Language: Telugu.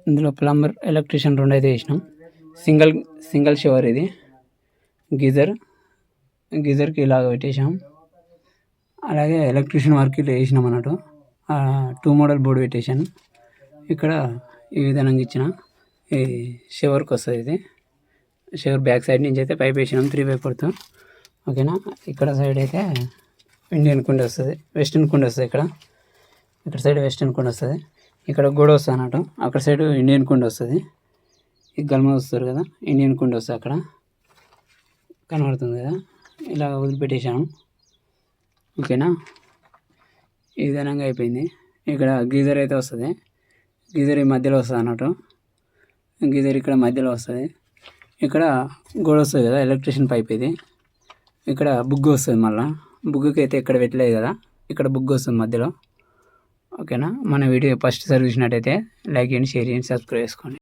ఇందులో ప్లంబర్ ఎలక్ట్రీషియన్ రెండు అయితే వేసినాం. సింగిల్ షవర్ ఇది. గీజర్కి ఇలాగ పెట్టేసాం. అలాగే ఎలక్ట్రీషియన్ వర్క్ ఇట్లా వేసినాం అన్నట్టు. 2 మోడల్ బోర్డు పెట్టేశాను. ఇక్కడ ఈ విధంగా ఇచ్చిన ఈ షవర్కి వస్తుంది. ఇది షవర్ బ్యాక్ సైడ్ నుంచి అయితే పైప్ వేసినాం 3 పైపులతో. ఓకేనా. ఇక్కడ సైడ్ అయితే ఇండియన్ కుండ వస్తుంది, వెస్టర్న్ కుండ వస్తుంది. ఇక్కడ సైడ్ వెస్టర్న్ కుండ వస్తుంది. ఇక్కడ గోడ వస్తుంది అన్నట్టు. అక్కడ సైడ్ ఇండియన్ కుండ వస్తుంది. ఈ గల్మ వస్తారు కదా, ఇండియన్ కుండ వస్తుంది. అక్కడ కనబడుతుంది కదా, ఇలా వదిలిపెట్టేశాను. ఓకేనా. ఈ విధంగా అయిపోయింది. ఇక్కడ గీజర్ అయితే వస్తుంది. గీజర్ ఈ మధ్యలో వస్తుంది అన్నట్టు. గీజర్ ఇక్కడ మధ్యలో వస్తుంది. ఇక్కడ గోడ వస్తుంది కదా, ఎలక్ట్రీషియన్ పైప్ ఇది. ఇక్కడ బుగ్గు వస్తుంది. మళ్ళీ బుగ్గుకి అయితే ఇక్కడ పెట్టలేదు కదా, ఇక్కడ బుగ్గు వస్తుంది మధ్యలో. ఓకేనా. మన వీడియో ఫస్ట్ సారి చూసినట్టయితే లైక్ చేయండి, షేర్ చేయండి, సబ్స్క్రైబ్ చేసుకోండి.